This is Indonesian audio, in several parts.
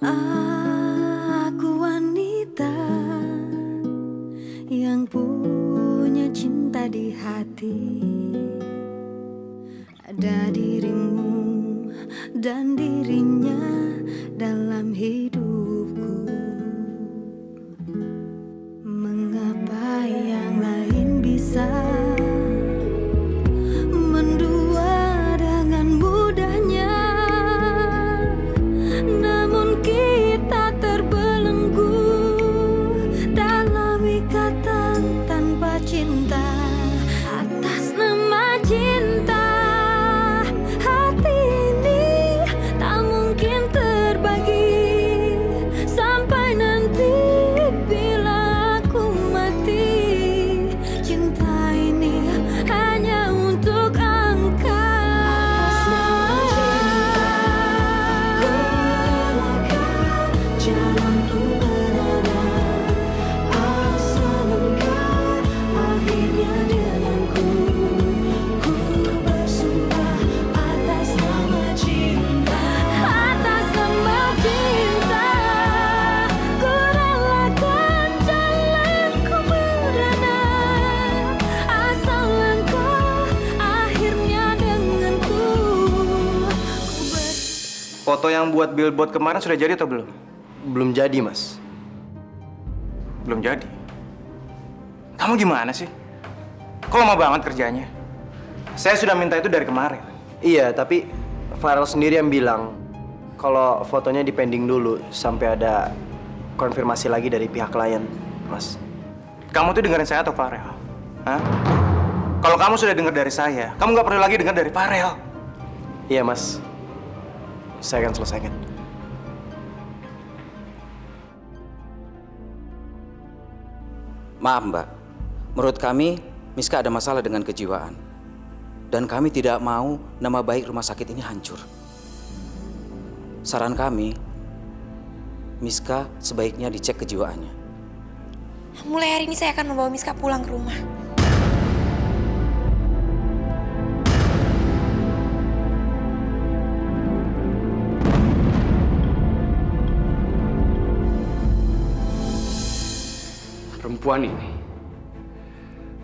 Aku wanita yang punya cinta di hati. Ada dirimu dan dirinya dalam hidupku. Mengapa yang lain bisa mendua dengan mudahnya, namun kita terbelenggu dalam ikatan tanpa cinta. Atas nama cinta, hati ini tak mungkin terbagi sampai nanti bila aku mati. Cinta ini hanya untuk engkau. Jalanku berada asal engkau akhirnya denganku. Ku bersumpah atas nama cinta, atas nama cinta, ku relakan jalanku berada asal engkau akhirnya denganku. Foto yang buat billboard kemarin sudah jadi atau belum? Belum jadi, Mas. Belum jadi. Kamu gimana sih? Kok lama banget kerjanya? Saya sudah minta itu dari kemarin. Iya, tapi Farel sendiri yang bilang kalau fotonya dipending dulu sampai ada konfirmasi lagi dari pihak klien, Mas. Kamu tuh dengerin saya atau Farel? Hah? Kalau kamu sudah dengar dari saya, kamu nggak perlu lagi dengar dari Farel. Iya, Mas. Saya akan selesaikan. Maaf Mbak, menurut kami Miska ada masalah dengan kejiwaan. Dan kami tidak mau nama baik rumah sakit ini hancur. Saran kami, Miska sebaiknya dicek kejiwaannya. Mulai hari ini saya akan membawa Miska pulang ke rumah.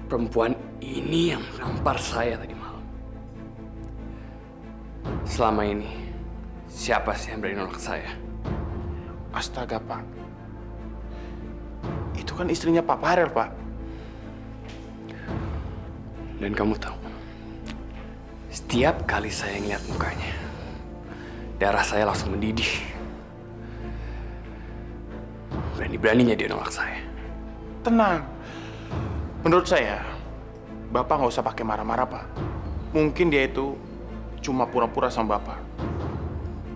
Perempuan ini yang menampar saya tadi malam. Selama ini, siapa sih yang berani nolak saya? Astaga, Pak. Itu kan istrinya Pak Farel, Pak. Dan kamu tahu, setiap kali saya ngeliat mukanya, darah saya langsung mendidih. Berani-beraninya dia nolak saya. Tenang. Menurut saya, Bapak nggak usah pakai marah-marah, Pak. Mungkin dia itu cuma pura-pura sama Bapak.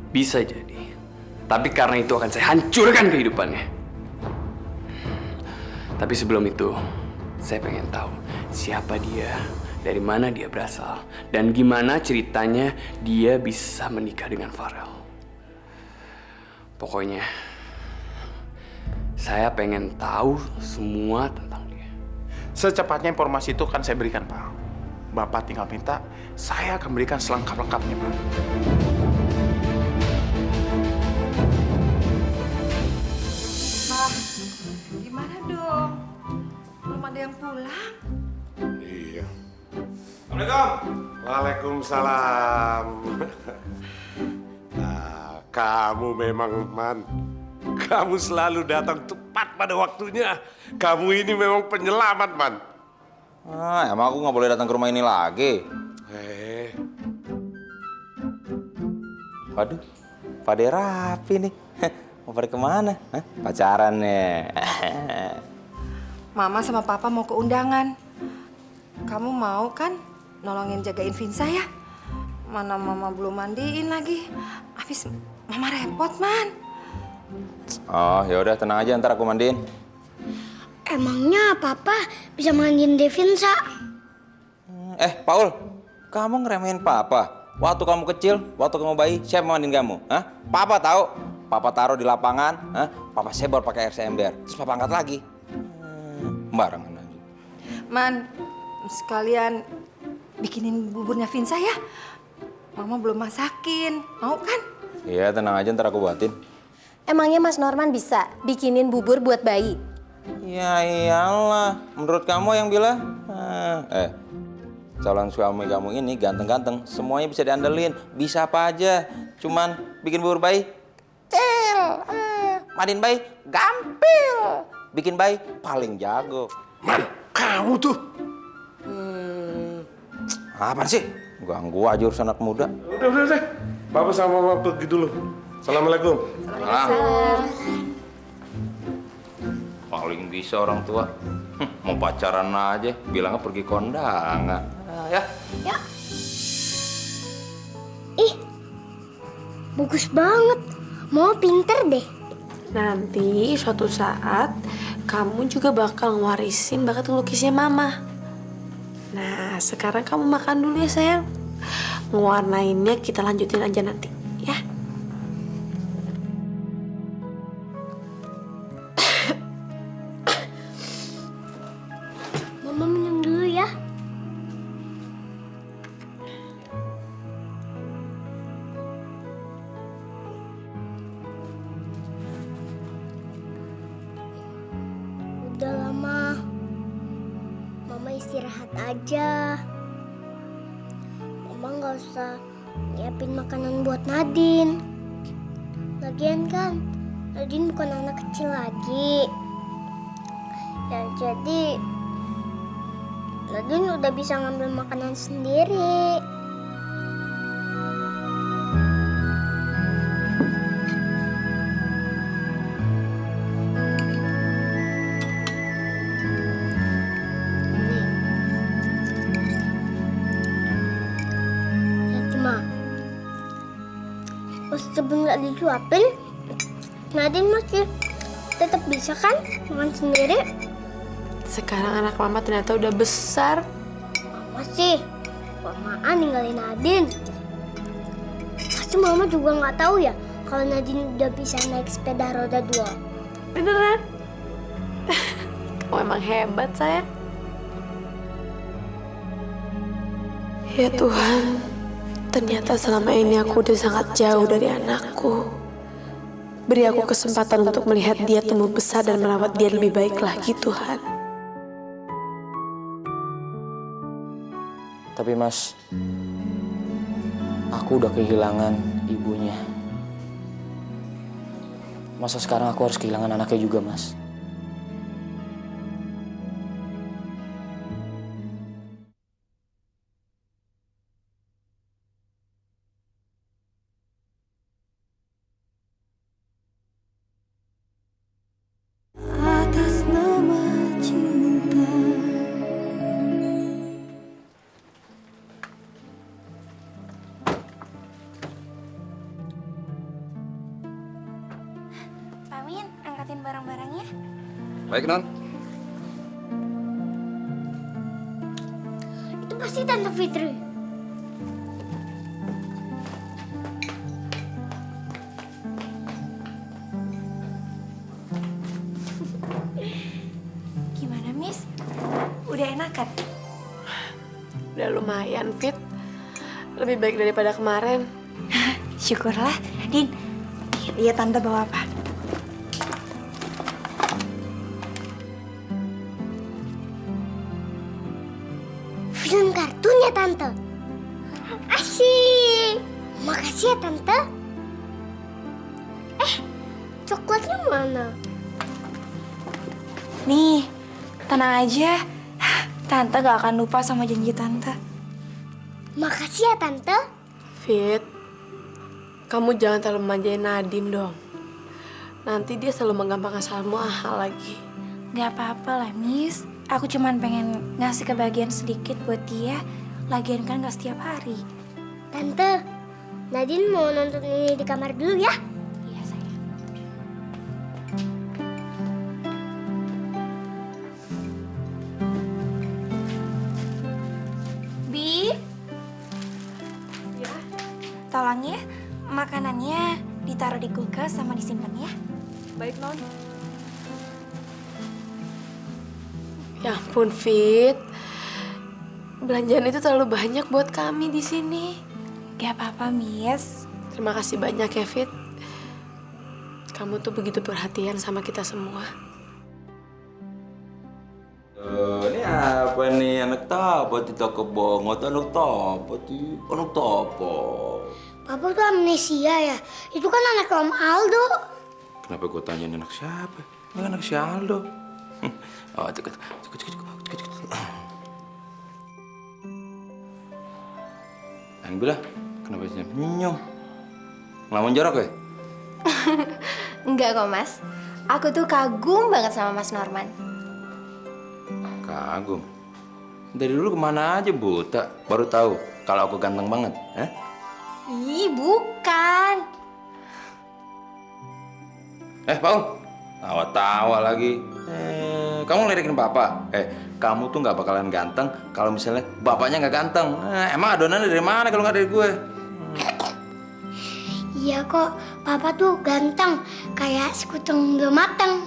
Bisa jadi. Tapi karena itu akan saya hancurkan kehidupannya. Tapi sebelum itu, saya pengen tahu siapa dia, dari mana dia berasal, dan gimana ceritanya dia bisa menikah dengan Farel. Pokoknya, saya pengen tahu semua tentang dia. Secepatnya informasi itu akan saya berikan, Pak. Bapak tinggal minta, saya akan berikan selengkap-lengkapnya, Pak. Ma, gimana dong? Belum ada yang pulang? Iya. Assalamualaikum. Waalaikumsalam. Nah, kamu memang Man. Kamu selalu datang tepat pada waktunya. Kamu ini memang penyelamat, Man. Ah, emang aku nggak boleh datang ke rumah ini lagi? Waduh, pada rapi nih. Mau pada kemana? Hah? Pacaran nih. Mama sama Papa mau ke undangan. Kamu mau kan nolongin jagain Vinsa ya? Mana Mama belum mandiin lagi. Habis Mama repot, Man. Oh, ya udah tenang aja, ntar aku mandiin. Emangnya Papa bisa mandiin Devinsa? Paul, kamu ngeremehin Papa. Waktu kamu kecil, waktu kamu bayi, siapa mandiin kamu? Hah? Papa tahu. Papa taruh di lapangan, Papa sebor pakai air ember, terus Papa angkat lagi. Barengan aja. Man, sekalian bikinin buburnya Vinsa ya. Mama belum masakin, mau kan? Iya, tenang aja, ntar aku buatin. Emangnya Mas Norman bisa bikinin bubur buat bayi? Ya iyalah, menurut kamu yang bilang? Calon suami kamu ini ganteng-ganteng, semuanya bisa diandelin, bisa apa aja. Cuman bikin bubur bayi, mandiin bayi, gampil. Bikin bayi, paling jago. Man, kamu tuh. Apaan sih? Ganggu aja urusan anak muda. Udah. Papa sama mama pergi dulu. Assalamualaikum. Paling bisa orang tua. Mau pacaran aja, bilangnya pergi kondangan. Ya. Ih, bagus banget. Mau pinter deh. Nanti suatu saat kamu juga bakal ngewarisin bakat ngelukisnya Mama. Nah, sekarang kamu makan dulu ya sayang. Ngewarnainnya kita lanjutin aja nanti, ya. Mama minum dulu ya. Udah lama. Mama istirahat aja. Mama nggak usah nyiapin makanan buat Nadine. Lagian kan, Nadine bukan anak kecil lagi. Ya jadi, Nadine udah bisa ngambil makanan sendiri. Meskipun nggak disuapin, Nadine masih tetap bisa kan makan sendiri. Sekarang anak Mama ternyata udah besar. Mama sih kelamaan ninggalin Nadine. Pasti Mama juga nggak tahu ya kalau Nadine udah bisa naik sepeda roda 2. Beneran? Kamu emang hebat sayang. Ya Tuhan, ternyata selama ini aku udah sangat jauh dari anakku. Beri aku kesempatan untuk melihat dia tumbuh besar dan merawat dia lebih baik lagi, Tuhan. Tapi Mas, aku udah kehilangan ibunya. Masa sekarang aku harus kehilangan anaknya juga, Mas? Amin, angkatin barang-barangnya. Baik, Non. Itu pasti Tante Fitri. Gimana, Miss? Udah enakan? Udah lumayan, Fit. Lebih baik daripada kemarin. Syukurlah. Din, lihat Tante bawa apa? Film kartun ya Tante. Asyik. Makasih ya Tante. Coklatnya mana? Nih, tenang aja. Tante gak akan lupa sama janji Tante. Makasih ya Tante. Fit, kamu jangan terlalu manjain Nadine dong. Nanti dia selalu menggampangkan salahmu lagi. Gak apa-apa lah, Miss. Aku cuman pengen ngasih kebahagiaan sedikit buat dia. Lagian kan gak setiap hari. Tante, Nadine mau nonton ini di kamar dulu ya. Iya, sayang. Bi? Ya? Tolong ya, makanannya ditaruh di kulkas sama disimpan ya. Baik, Non. Ya ampun, Fit. belanjaan itu terlalu banyak buat kami di sini. Gak apa-apa, Miss. Terima kasih banyak ya, Fit. Kamu tuh begitu perhatian sama kita semua. Ini apa nih anak tapat di toko bongot, anak tapat di anak tapat. Papa tuh amnesia ya? Itu kan anak Om Aldo. Kenapa gue tanyain anak siapa? Ini kan anak si Aldo. Oh, cukup. Yang bilang, kenapa senyum? Ngelamun jorok ya? Enggak kok, Mas. Aku tuh kagum banget sama Mas Norman. Kagum. Dari dulu kemana aja buta, baru tahu kalau aku ganteng banget, eh? Ih, bukan. Paul, tawa-tawa lagi. Kamu ngeledekin papa? Kamu tuh nggak bakalan ganteng kalau misalnya bapaknya nggak ganteng. Emang adonannya dari mana kalau nggak dari gue? Iya kok, Papa tuh ganteng, kayak sekuteng belum mateng.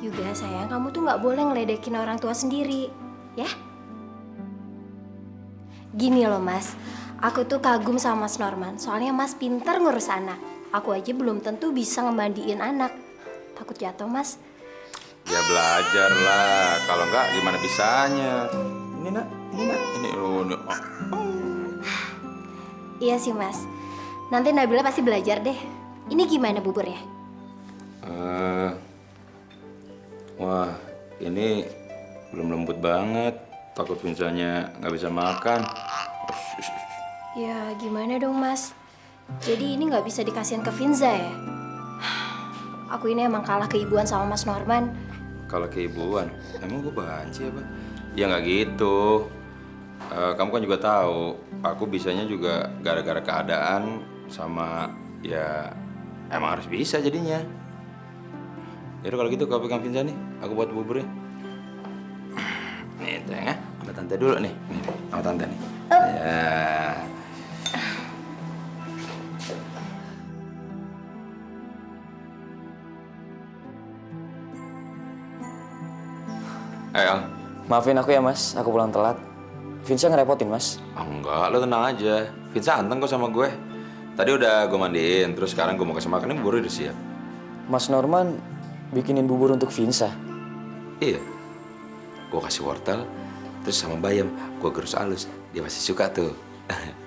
Juga sayang, kamu tuh nggak boleh ngeledekin orang tua sendiri, ya? Gini loh, Mas. Aku tuh kagum sama Mas Norman, soalnya Mas pinter ngurus anak. Aku aja belum tentu bisa ngemandiin anak. Takut jatuh, Mas. Ya belajar lah, kalau nggak gimana bisanya? Ini nak, ini. Iya sih, Mas. Nanti Nabila pasti belajar deh. Ini gimana buburnya? Wah, ini belum lembut banget. Takut Vinsanya nggak bisa makan. Ya gimana dong, Mas? Jadi ini nggak bisa dikasihin ke Vinza ya? Aku ini emang kalah keibuan sama Mas Norman. Kalau keibuan, emang gue banci apa? Ya nggak gitu. Kamu kan juga tahu, aku bisanya juga gara-gara keadaan sama ya emang harus bisa jadinya. Yaudah kalau gitu kau pegang Vinza nih, aku buat buburnya. Nih sayang ya, sama tante dulu nih, sama tante nih. Ya. Al. Maafin aku ya, Mas. Aku pulang telat. Vinsa ngerepotin, Mas. Enggak, lo tenang aja. Vinsa anteng kok sama gue. Tadi udah gue mandiin, terus sekarang gue mau kasih makan, ini bubur udah siap. Mas Norman bikinin bubur untuk Vinsa. Iya. Gue kasih wortel, terus sama bayam. Gue gerus halus. Dia pasti suka tuh.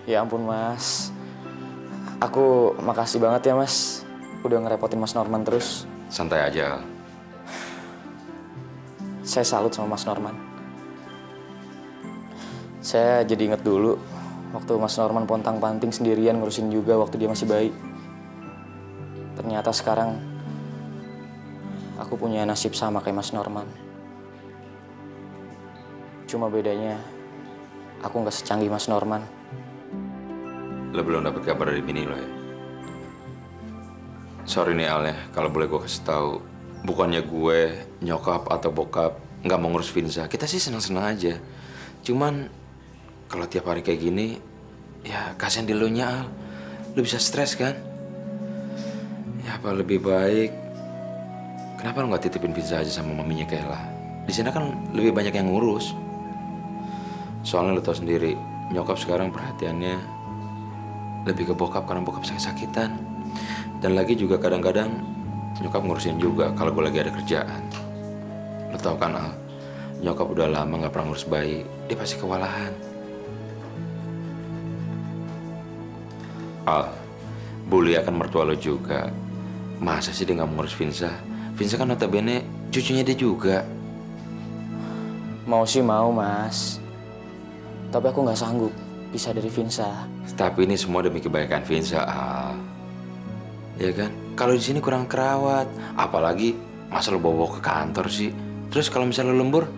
Ya ampun, Mas. Aku makasih banget ya, Mas. Udah ngerepotin Mas Norman terus. Santai aja, Al. Saya salut sama Mas Norman. Saya jadi inget dulu waktu Mas Norman pontang-panting sendirian ngurusin juga waktu dia masih bayi. Ternyata sekarang aku punya nasib sama kayak Mas Norman. Cuma bedanya aku nggak secanggih Mas Norman. Lo belum dapet kabar dari bini lo ya? Sorry nih Al ya, kalau boleh gue kasih tahu. Bukannya gue, nyokap atau bokap nggak mau ngurus Vinza. Kita sih senang-senang aja. Cuman kalau tiap hari kayak gini, ya kasihan di lo nya Al. Lo bisa stres kan? Ya apa lebih baik, kenapa lo nggak titipin Vinza aja sama maminya Kayla? Di sana kan lebih banyak yang ngurus. Soalnya lo tau sendiri, nyokap sekarang perhatiannya lebih ke bokap karena bokap sakit-sakitan. Dan lagi juga kadang-kadang nyokap ngurusin juga kalau gue lagi ada kerjaan. Lo tau kan Al, nyokap udah lama gak pernah ngurus bayi. Dia pasti kewalahan. Al, bully akan mertua lo juga. Masa sih dia gak mau ngurus Vinza? Vinza kan notabene cucunya dia juga. Mau sih mau, Mas. Tapi aku nggak sanggup pisah dari Vinza. Tapi ini semua demi kebaikan Vinza, Al. Ya kan? Kalau di sini kurang kerawat, apalagi masa lo bawa ke kantor sih. Terus kalau misalnya lo lembur?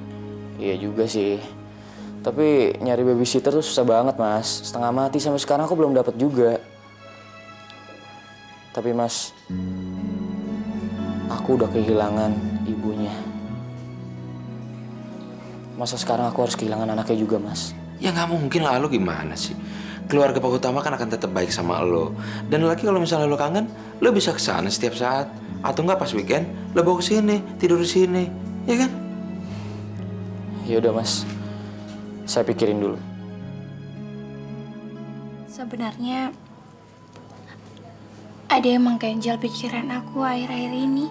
Iya juga sih. Tapi nyari babysitter tuh susah banget, Mas. Setengah mati sampai sekarang aku belum dapat juga. Tapi Mas, aku udah kehilangan ibunya. Masa sekarang aku harus kehilangan anaknya juga, Mas? Ya nggak mungkin lah, lo gimana sih? Keluarga Pak Utama kan akan tetap baik sama lo. Dan lagi kalau misalnya lo kangen, lo bisa ke sana setiap saat. Atau nggak pas weekend, lo bawa ke sini, tidur di sini, ya kan? Ya udah Mas, saya pikirin dulu. Sebenarnya ada yang mengganjal pikiran aku akhir-akhir ini.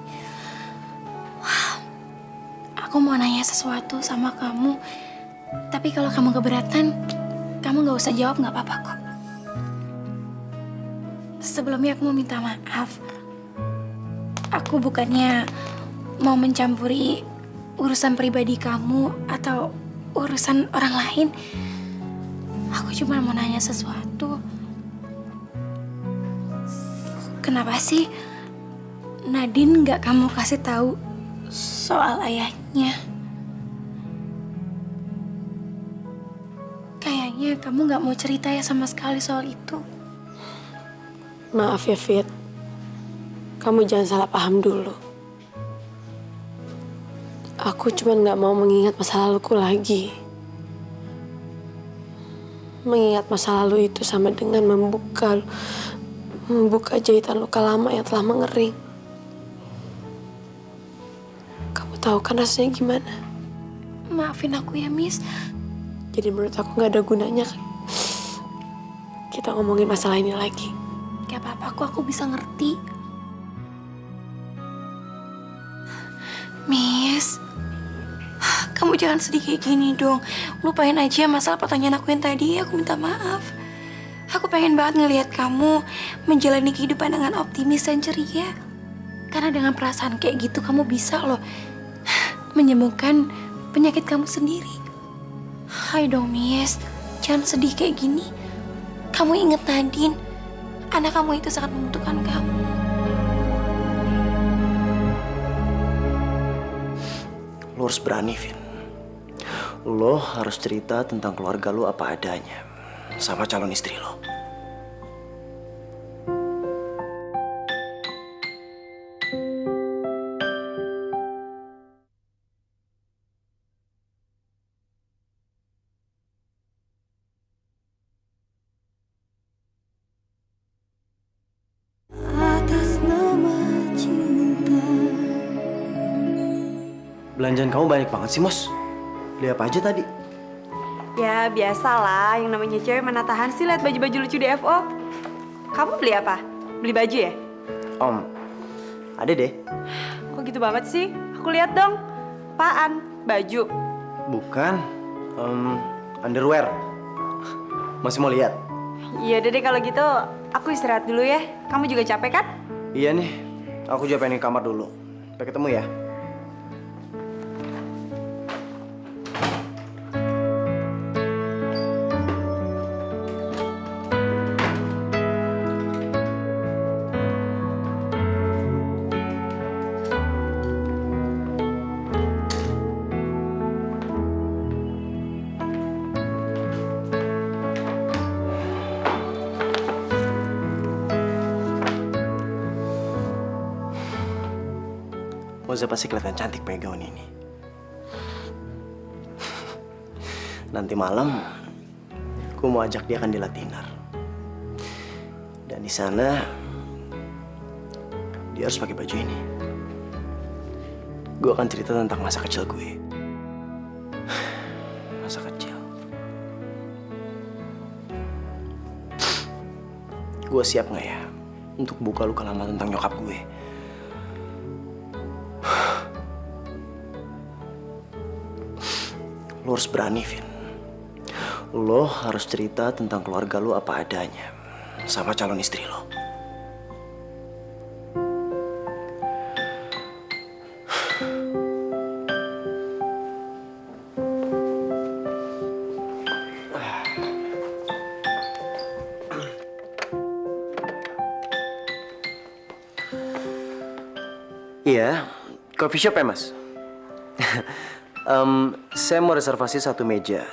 Aku mau nanya sesuatu sama kamu, tapi kalau kamu keberatan, kamu nggak usah jawab, nggak apa-apa kok. Sebelumnya aku mau minta maaf. Aku bukannya mau mencampuri urusan pribadi kamu atau urusan orang lain. Aku cuma mau nanya sesuatu. Kenapa sih Nadine nggak kamu kasih tahu soal ayahnya? Kayaknya kamu nggak mau cerita ya sama sekali soal itu. Maaf ya, Fit. Kamu jangan salah paham dulu. Aku cuma nggak mau mengingat masa laluku lagi. Mengingat masa lalu itu sama dengan membuka jahitan luka lama yang telah mengering. Kamu tahu kan rasanya gimana? Maafin aku ya, Miss. Jadi menurut aku nggak ada gunanya kan kita ngomongin masalah ini lagi. Gak apa-apa kok, aku bisa ngerti. Miss, kamu jangan sedih kayak gini dong. Lupain aja masalah pertanyaan aku yang tadi. Aku minta maaf. Aku pengen banget ngelihat kamu menjalani kehidupan dengan optimis dan ceria. Karena dengan perasaan kayak gitu kamu bisa loh menyembuhkan penyakit kamu sendiri. Hai dong, Miss. Jangan sedih kayak gini. Kamu inget Nadine. Anak kamu itu sangat membutuhkan kamu. Lo harus berani, Vin. Lo harus cerita tentang keluarga lo apa adanya sama calon istri lo. Belanjaan kamu banyak banget sih, Mos. Beli apa aja tadi? Ya biasalah, yang namanya cewek mana tahan sih lihat baju-baju lucu di FO. Kamu beli apa? Beli baju ya? Om, ada deh. Kok gitu banget sih? Aku lihat dong. Apaan? Baju? Bukan, underwear. Masih mau lihat? Iya deh kalau gitu aku istirahat dulu ya. Kamu juga capek kan? Iya nih, aku juga pengen ke kamar dulu. Sampai ketemu ya. Moza pasti kelihatan cantik pakai gaun ini. Nanti malam, gue mau ajak dia kandila dinner. Dan di sana, dia harus pakai baju ini. Gue akan cerita tentang masa kecil gue. Masa kecil. Gue siap nggak ya untuk buka luka lama tentang nyokap gue? Lo harus berani, Vin. Lo harus cerita tentang keluarga lo apa adanya sama calon istri lo. Iya, coffee shop ya, Mas? Saya mau reservasi 1 meja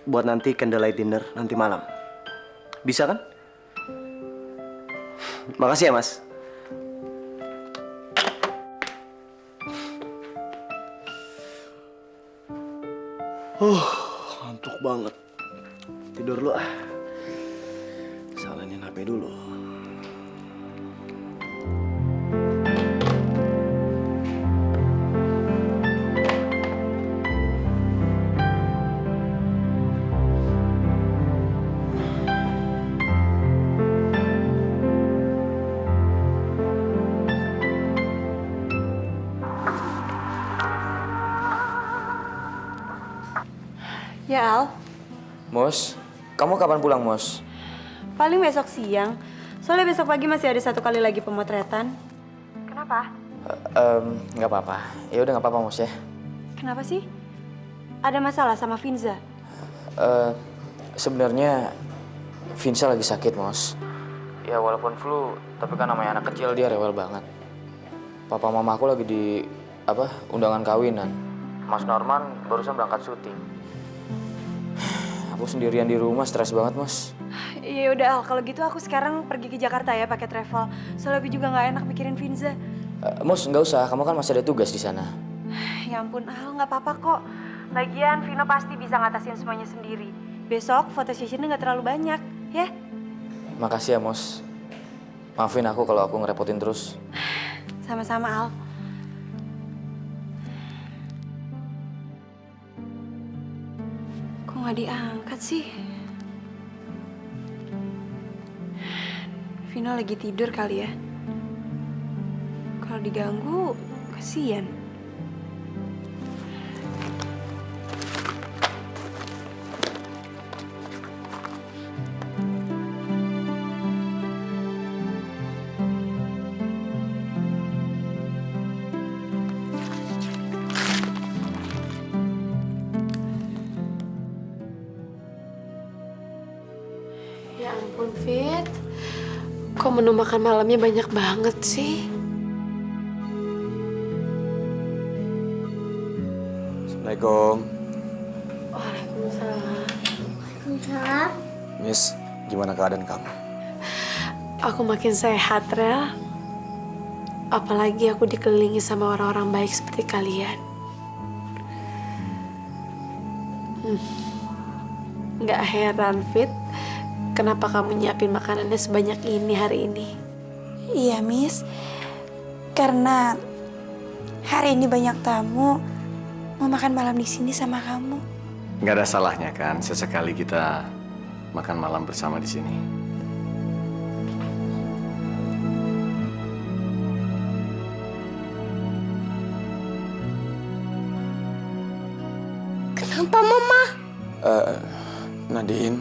buat nanti candlelight dinner nanti malam. Bisa kan? Makasih ya, Mas. Ngantuk banget. Tidur lu ah. Salahin HP dulu. Ya Al, Mos, kamu kapan pulang, Mos? paling besok siang. Soalnya besok pagi masih ada 1 kali lagi pemotretan. Kenapa? Nggak apa-apa. Ya udah nggak apa-apa, Mos ya. Kenapa sih? Ada masalah sama Finza? Sebenarnya Vinsa lagi sakit, Mos. Ya walaupun flu, tapi kan namanya anak kecil dia rewel banget. Papa mama aku lagi di undangan kawinan. Mas Norman barusan berangkat syuting. Aku sendirian di rumah, stres banget, Mos. Ya udah Al, kalau gitu aku sekarang pergi ke Jakarta ya pakai travel. Soalnya aku juga nggak enak mikirin Finza. Mos, nggak usah. Kamu kan masih ada tugas di sana. Ya ampun Al, nggak apa-apa kok. Lagian Vino pasti bisa ngatasin semuanya sendiri. Besok foto sessionnya nggak terlalu banyak, ya? Makasih ya, Mos. Maafin aku kalau aku ngerepotin terus. Sama-sama Al. Kok nggak diangkat sih? Vino lagi tidur kali ya? Kalau diganggu, kasian. Ya ampun, Fit. Kok menu makan malamnya banyak banget sih? Assalamualaikum. Waalaikumsalam. Waalaikumsalam. Miss, gimana keadaan kamu? Aku makin sehat, Rel. Apalagi aku dikelilingi sama orang-orang baik seperti kalian. Nggak heran, Fit. Kenapa kamu nyiapin makanannya sebanyak ini hari ini? Iya, Miss. Karena hari ini banyak tamu mau makan malam di sini sama kamu. Nggak ada salahnya kan, sesekali kita makan malam bersama di sini. Kenapa Mama? Nadine,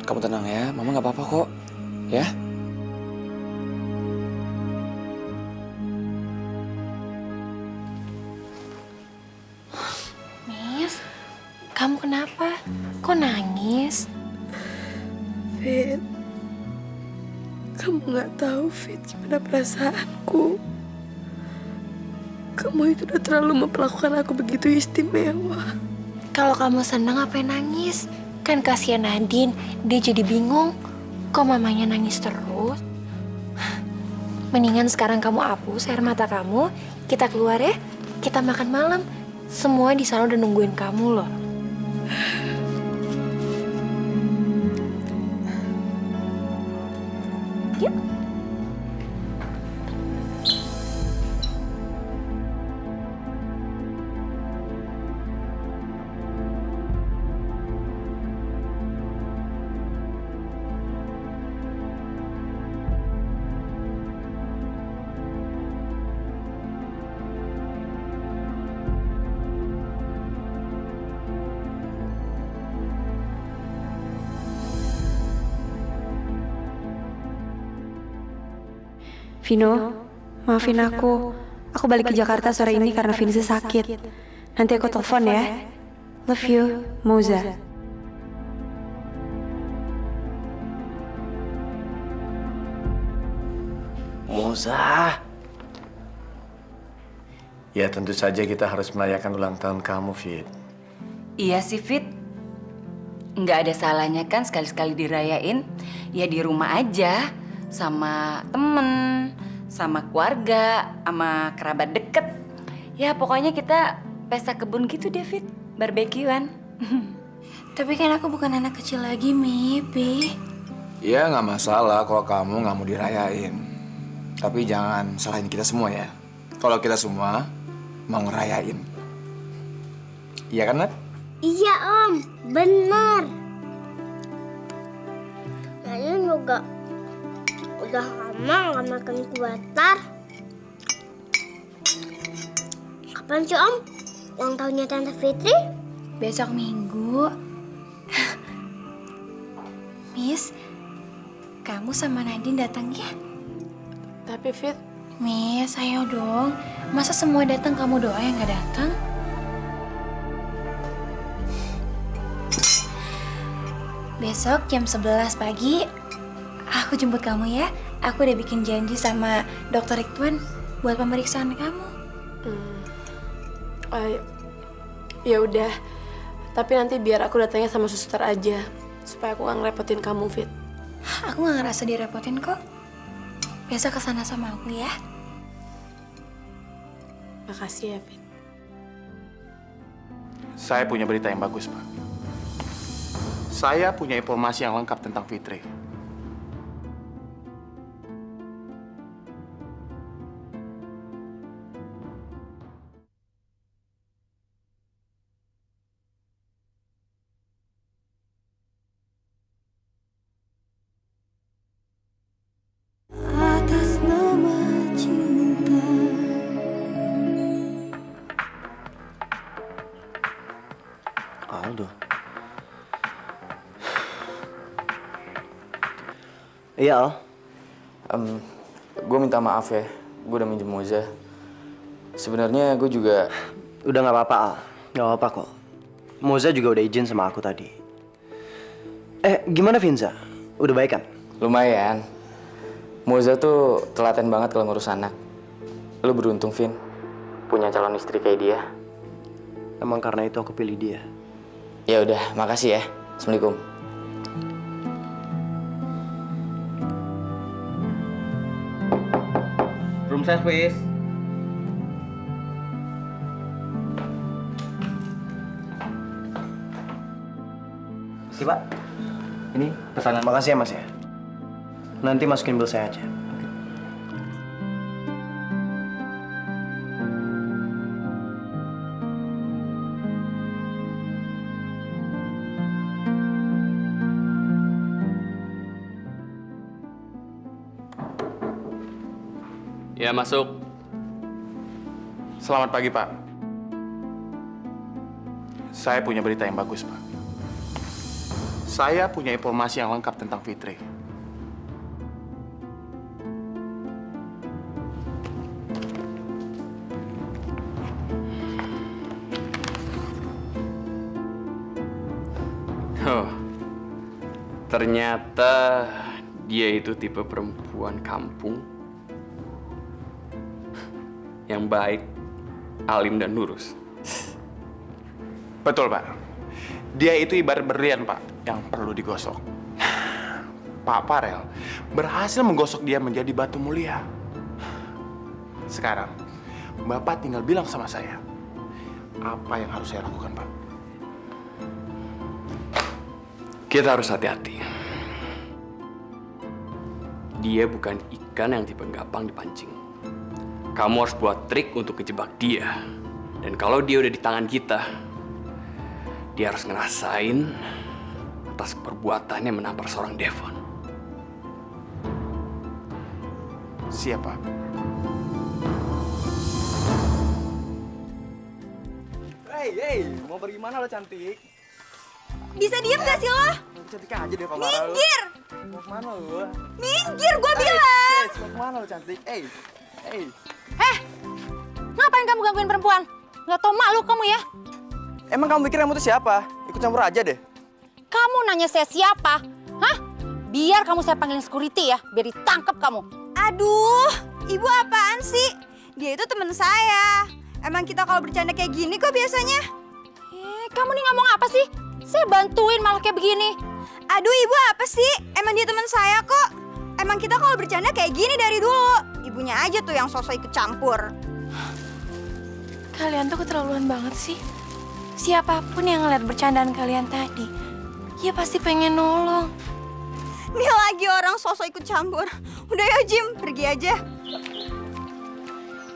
kamu tenang ya. Mama nggak apa-apa kok. Ya? Miss, kamu kenapa? Kok nangis? Fit, kamu nggak tahu, Fit, gimana perasaanku. Kamu itu udah terlalu memperlakukan aku begitu istimewa. Kalau kamu senang ngapain nangis? Kan kasihan Nadine, dia jadi bingung. Kok mamanya nangis terus? Mendingan sekarang kamu hapus air mata kamu, kita keluar ya, kita makan malam. Semua di sana udah nungguin kamu loh. Yuk. Vino, maafin aku. Aku balik ke Jakarta sore ini karena Vinza sakit. Nanti aku telepon ya. Love you, Moza. Moza. Ya tentu saja kita harus merayakan ulang tahun kamu, Fit. Iya sih, Fit. Nggak ada salahnya kan sekali-sekali dirayain. Ya di rumah aja. Sama temen, sama keluarga, sama kerabat deket. Ya pokoknya kita pesta kebun gitu, David. Barbekyuan. Tapi kan aku bukan anak kecil lagi, Pi. Ya nggak masalah kalau kamu nggak mau dirayain. Tapi jangan salahin kita semua ya. Kalau kita semua mau ngerayain. Iya kan, Nat? Iya Om, benar. Saya juga udah lama nggak makan kue tar. Kapan sih Om? Ulang tahunnya Tante Fitri? besok Minggu. Miss, kamu sama Nadine datang ya? Tapi Fit, Miss, ayo dong. Masa semua datang kamu doa yang gak datang? Besok jam 11 pagi, aku jemput kamu ya. Aku udah bikin janji sama Dokter Ridwan buat pemeriksaan kamu. Ya udah. Tapi nanti biar aku datangnya sama suster aja, supaya aku gak ngerepotin kamu, Fit. Aku gak ngerasa direpotin kok. Besok kesana sama aku ya. Makasih ya, Fit. Saya punya berita yang bagus, Pak. Saya punya informasi yang lengkap tentang Fitri. Atas nama cinta. Aldo. Iya, Al. Gue minta maaf ya, gue udah minjem Moza. Sebenarnya gue juga... Udah nggak apa-apa, Al. Nggak apa-apa kok. Moza juga udah izin sama aku tadi. Gimana Vinza? Udah baik kan? Lumayan. Moza tuh telaten banget kalau ngurus anak. Lu beruntung, Vin. Punya calon istri kayak dia. Emang karena itu aku pilih dia. Ya udah, makasih ya. Assalamualaikum. Room service. Makasih, Pak. Ini pesanan. Makasih ya, Mas ya. Nanti masukin bill saya aja. Ya, masuk. Selamat pagi, Pak. Saya punya berita yang bagus, Pak. Saya punya informasi yang lengkap tentang Fitri. Oh, ternyata dia itu tipe perempuan kampung yang baik, alim dan lurus. Betul, Pak. Dia itu ibarat berlian, Pak, yang perlu digosok. Pak Farel berhasil menggosok dia menjadi batu mulia. Sekarang, Bapak tinggal bilang sama saya, apa yang harus saya lakukan, Pak? Kita harus hati-hati. Dia bukan ikan yang tipe gampang dipancing. Kamu harus buat trik untuk kejebak dia. Dan kalau dia udah di tangan kita, dia harus ngerasain atas perbuatannya menampar seorang Devon. Siapa? Hey, mau pergi mana lo cantik? Bisa diem gak sih lo? Cantik aja deh kalau Minggir! Mau kemana lo? Minggir, gue bilang! Mau kemana lo cantik? Hey. Ngapain kamu gangguin perempuan? Nggak tau malu kamu ya? Emang kamu pikir kamu tuh siapa? Ikut campur aja deh. Kamu nanya saya siapa? Hah? Biar kamu saya panggilin security ya, biar ditangkap kamu. Aduh, ibu apaan sih? Dia itu teman saya. Emang kita kalau bercanda kayak gini kok biasanya? Kamu nih ngomong apa sih? Saya bantuin malah kayak begini. Aduh, ibu apa sih? Emang dia teman saya kok. Emang kita kalau bercanda kayak gini dari dulu. Ibunya aja tuh yang sosok ikut campur. Kalian tuh keterlaluan banget sih. Siapapun yang ngeliat bercandaan kalian tadi, ya pasti pengen nolong. Nih lagi orang sosok ikut campur. Udah ya Jim, pergi aja.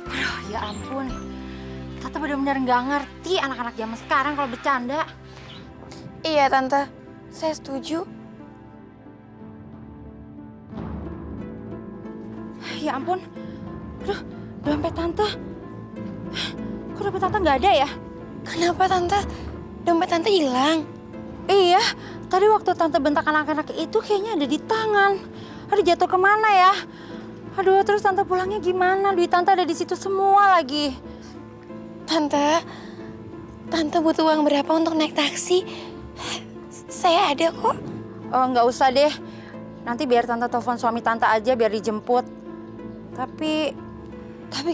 Aduh, ya ampun. Tante benar-benar nggak ngerti anak-anak zaman sekarang kalau bercanda. Iya Tante, saya setuju. Ya ampun. Aduh, dompet Tante. Kok dompet Tante nggak ada ya? Kenapa Tante? Dompet Tante hilang. Iya, tadi waktu Tante bentak anak-anak itu kayaknya ada di tangan. Aduh, jatuh kemana ya? Aduh, terus Tante pulangnya gimana? Duit Tante ada di situ semua lagi. Tante butuh uang berapa untuk naik taksi? Saya ada kok. Oh, nggak usah deh. Nanti biar Tante telepon suami Tante aja biar dijemput. Tapi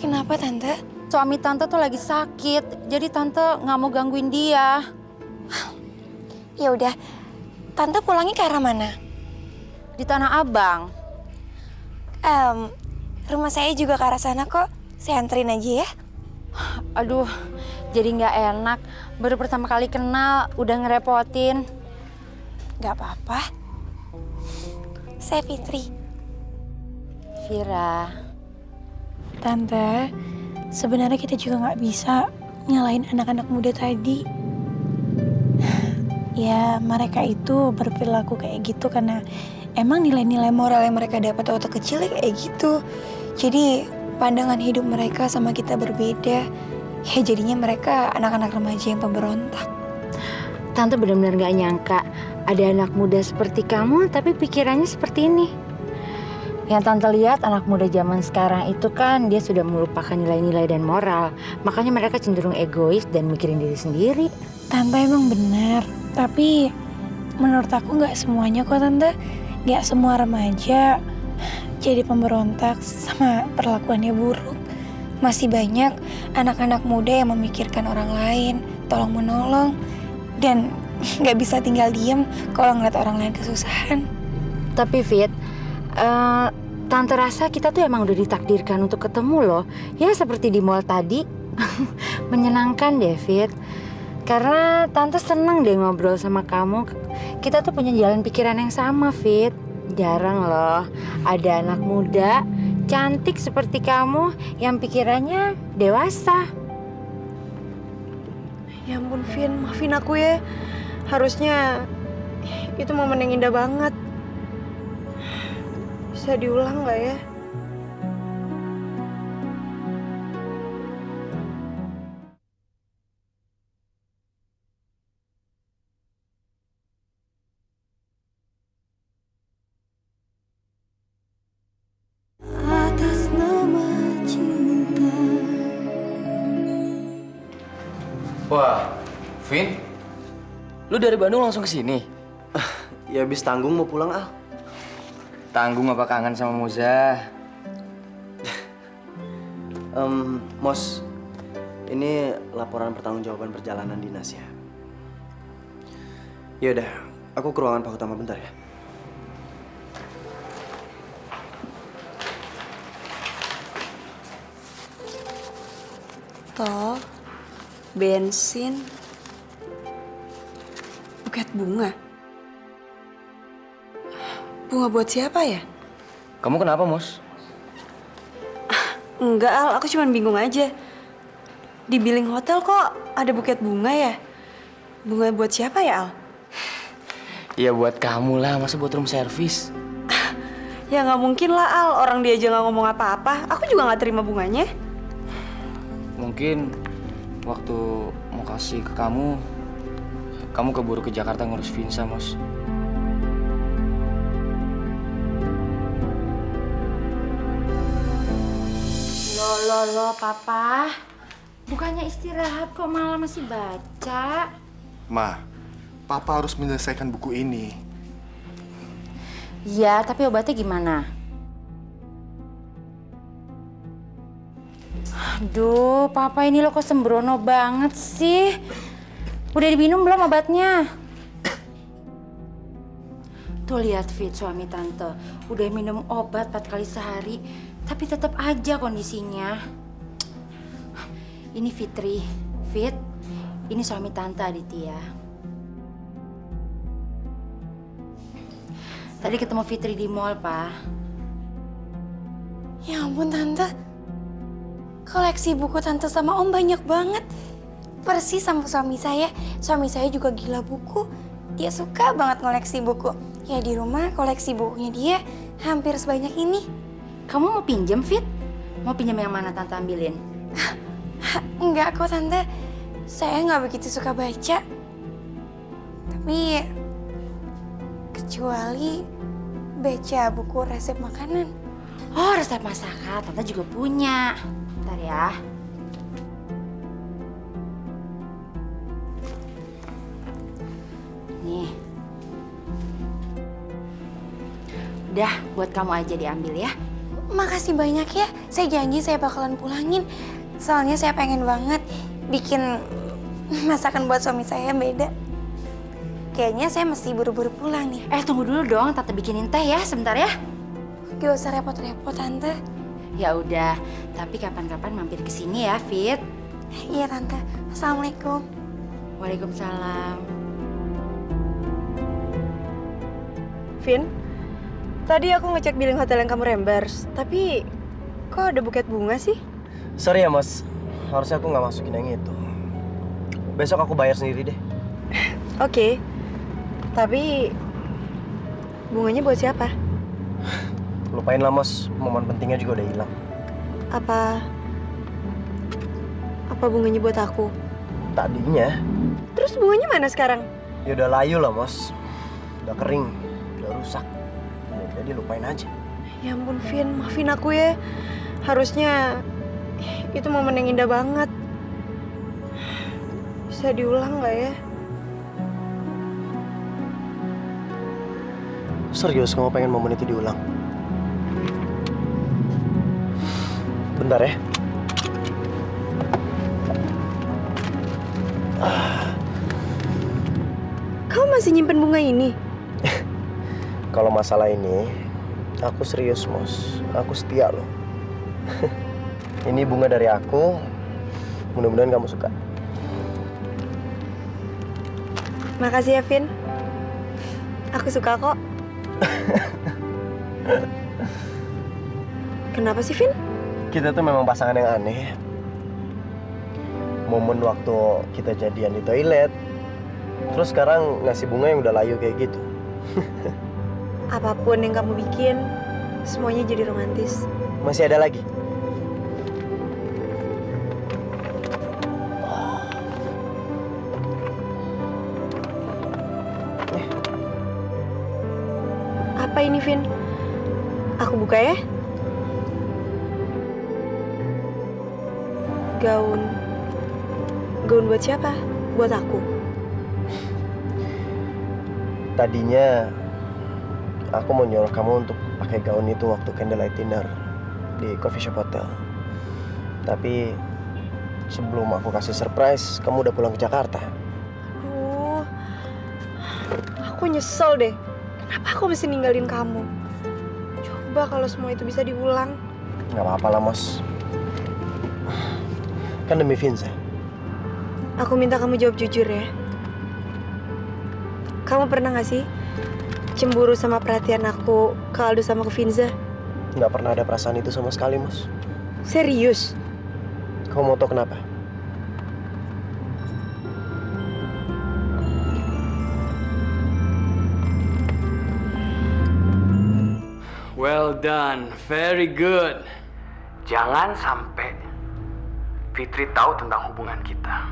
kenapa Tante? Suami Tante tuh lagi sakit, jadi Tante nggak mau gangguin dia. Ya udah, Tante pulangnya ke arah mana? Di Tanah Abang. Rumah saya juga ke arah sana kok. Saya anterin aja ya. Aduh, jadi nggak enak. Baru pertama kali kenal, udah ngerepotin. Gak apa-apa. Saya Fitri. Vira. Tante, sebenarnya kita juga nggak bisa nyalain anak-anak muda tadi. Ya, mereka itu berperilaku kayak gitu karena emang nilai-nilai moral yang mereka dapat waktu kecil kayak gitu. Jadi pandangan hidup mereka sama kita berbeda. Ya jadinya mereka anak-anak remaja yang pemberontak. Tante benar-benar gak nyangka ada anak muda seperti kamu tapi pikirannya seperti ini. Yang Tante lihat anak muda zaman sekarang itu kan dia sudah melupakan nilai-nilai dan moral. Makanya mereka cenderung egois dan mikirin diri sendiri. Tante emang benar, tapi menurut aku nggak semuanya kok Tante. Nggak semua remaja jadi pemberontak sama perlakuannya buruk. Masih banyak anak-anak muda yang memikirkan orang lain, tolong menolong, dan nggak bisa tinggal diem kalau ngeliat orang lain kesusahan. Tapi Fit, Tante rasa kita tuh emang udah ditakdirkan untuk ketemu loh. Ya seperti di mall tadi. Menyenangkan deh Fit. Karena Tante seneng deh ngobrol sama kamu. Kita tuh punya jalan pikiran yang sama Fit. Jarang loh ada anak muda cantik seperti kamu yang pikirannya dewasa. Ya ampun Vin, maafin aku ya. Harusnya itu momen yang indah banget. Bisa diulang nggak ya? Atas nama cinta. Wah, Vin, lu dari Bandung langsung ke sini? Ya habis tanggung mau pulang, Al. Tanggung apa kangen sama Muza? Mos, ini laporan pertanggungjawaban perjalanan dinas ya. Ya udah, aku ke ruangan Pak Utama bentar ya. Tol, bensin, buket bunga. Bunga buat siapa ya? Kamu kenapa, Mos? Enggak, Al. Aku cuma bingung aja. Di billing hotel kok ada buket bunga ya? Bunga buat siapa ya, Al? Ya buat kamu lah, masa buat room service? Ya nggak mungkin lah, Al. Orang dia aja nggak ngomong apa-apa. Aku juga nggak terima bunganya. Mungkin waktu mau kasih ke kamu keburu ke Jakarta ngurus Vinsa, Mos. Loh, Papa. Bukannya istirahat kok malah masih baca. Ma, Papa harus menyelesaikan buku ini. Iya, tapi obatnya gimana? Aduh, Papa ini lo kok sembrono banget sih. Udah diminum belum obatnya? Tuh lihat Fit, suami Tante. Udah minum obat 4 kali sehari, tapi tetap aja kondisinya. Ini Fitri. Fit, ini suami Tante Aditya. Tadi ketemu Fitri di mall, Pak. Ya ampun Tante. Koleksi buku Tante sama Om banyak banget. Persis sama suami saya. Suami saya juga gila buku. Dia suka banget koleksi buku. Ya di rumah koleksi bukunya dia hampir sebanyak ini. Kamu mau pinjem, Fit? Mau pinjam yang mana Tante ambilin? Enggak kok Tante. Saya nggak begitu suka baca. Tapi kecuali baca buku resep makanan. Oh, resep masakan. Tante juga punya. Bentar ya. Nih. Udah, buat kamu aja diambil ya. Makasih banyak ya. Saya janji saya bakalan pulangin. Soalnya saya pengen banget bikin masakan buat suami saya yang beda. Kayaknya saya mesti buru-buru pulang nih. Tunggu dulu dong, Tante bikinin teh ya, sebentar ya. Gak usah repot-repot, Tante. Ya udah, tapi kapan-kapan mampir ke sini ya, Fit. Iya, Tante. Assalamualaikum. Waalaikumsalam. Vin, tadi aku ngecek billing hotel yang kamu reimburse, tapi kok ada buket bunga sih? Sorry ya mas, harusnya aku nggak masukin yang itu. Besok aku bayar sendiri deh. Oke, tapi bunganya buat siapa? Lupain lah mas, momen pentingnya juga udah hilang. Apa bunganya buat aku? Tadinya. Terus bunganya mana sekarang? Ya udah layu lah mas, udah kering, udah rusak. Ya, jadi lupain aja. Ya ampun Vin, maafin aku ya. Harusnya itu momen yang indah banget. Bisa diulang nggak ya? Serius kamu pengen momen itu diulang? Bentar ya. Kamu masih nyimpen bunga ini? Kalau masalah ini, aku serius, Mos. Aku setia loh. Ini bunga dari aku. Mudah-mudahan kamu suka. Makasih ya, Vin. Aku suka kok. Kenapa sih, Vin? Kita tuh memang pasangan yang aneh. Momen waktu kita jadian di toilet, terus sekarang ngasih bunga yang udah layu kayak gitu. Apapun yang kamu bikin, semuanya jadi romantis. Masih ada lagi? Apa ini, Vin? Aku buka ya. Gaun buat siapa? Buat aku. Tadinya aku mau nyuruh kamu untuk pakai gaun itu waktu candlelight dinner di coffee shop hotel. Tapi sebelum aku kasih surprise, kamu udah pulang ke Jakarta. Aku nyesel deh. Kenapa aku mesti ninggalin kamu? Coba kalau semua itu bisa diulang. Nggak apa-apa lah, Mos. Kan demi Vinza. Aku minta kamu jawab jujur ya. Kamu pernah gak sih cemburu sama perhatian aku ke Aldo sama ke Vinza? Nggak pernah ada perasaan itu sama sekali, Mos. Serius? Kamu mau tahu kenapa? Well done, very good. Jangan sampai Fitri tahu tentang hubungan kita.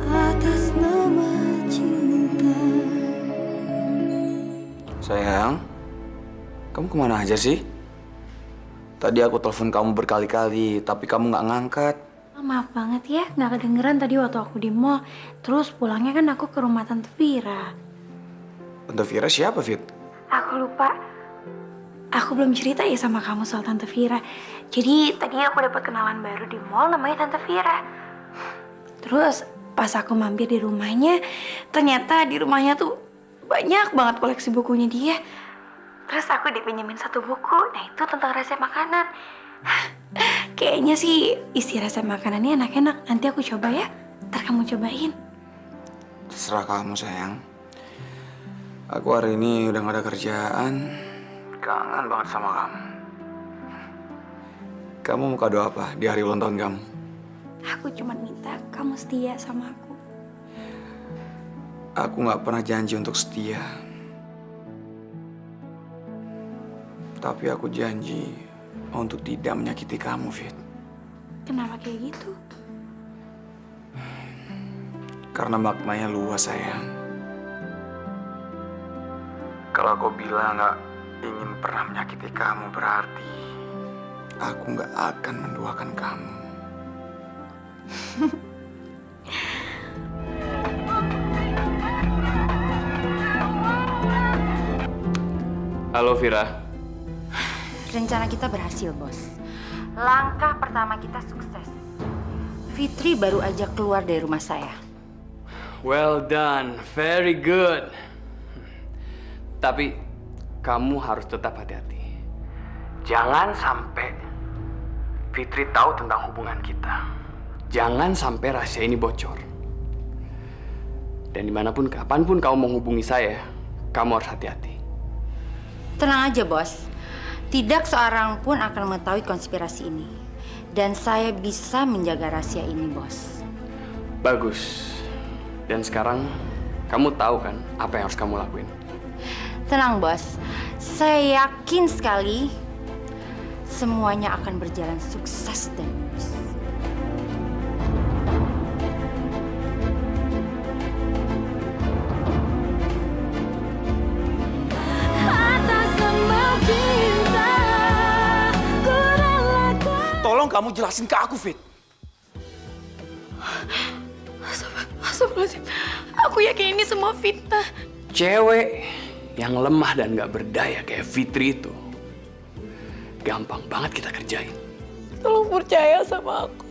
Atas nama cinta. Sayang, kamu kemana aja sih? Tadi aku telepon kamu berkali-kali, tapi kamu nggak ngangkat. Maaf banget ya, nggak kedengeran tadi waktu aku di mall. Terus pulangnya kan aku ke rumah Tante Vira. Tante Vira siapa, Fit? Aku lupa. Aku belum cerita ya sama kamu soal Tante Vira. Jadi tadi aku dapat kenalan baru di mall namanya Tante Vira. Terus pas aku mampir di rumahnya, ternyata di rumahnya tuh banyak banget koleksi bukunya dia. Terus aku dipinjemin satu buku, nah itu tentang resep makanan. Kayaknya sih isi resep makanannya enak-enak. Nanti aku coba ya, ntar kamu cobain. Terserah kamu, sayang. Aku hari ini udah gak ada kerjaan. Kangen banget sama kamu. Kamu mau kado apa di hari ulang tahun kamu? Aku cuma minta kamu setia sama aku. Aku nggak pernah janji untuk setia. Tapi aku janji untuk tidak menyakiti kamu, Fit. Kenapa kayak gitu? Karena maknanya luas, sayang. Kalau aku bilang nggak ingin pernah menyakiti kamu, berarti aku nggak akan menduakan kamu. Halo Vira. Rencana kita berhasil, Bos. Langkah pertama kita sukses. Fitri baru aja keluar dari rumah saya. Well done, very good. Tapi kamu harus tetap hati-hati. Jangan sampai Fitri tahu tentang hubungan kita. Jangan sampai rahasia ini bocor. Dan dimanapun, kapanpun kamu menghubungi saya, kamu harus hati-hati. Tenang aja, Bos. Tidak seorang pun akan mengetahui konspirasi ini. Dan saya bisa menjaga rahasia ini, Bos. Bagus. Dan sekarang kamu tahu kan apa yang harus kamu lakuin? Tenang, Bos. Saya yakin sekali semuanya akan berjalan sukses dan mulus. Tolong kamu jelasin ke aku, Fit. Astagfirullahaladzim. Aku yakin ini semua fitnah. Cewek yang lemah dan gak berdaya kayak Fitri itu gampang banget kita kerjain. Tolong percaya sama aku.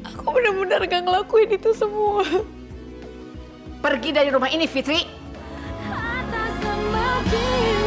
Aku benar-benar gak ngelakuin itu semua. Pergi dari rumah ini, Fitri. Atas semua cinta.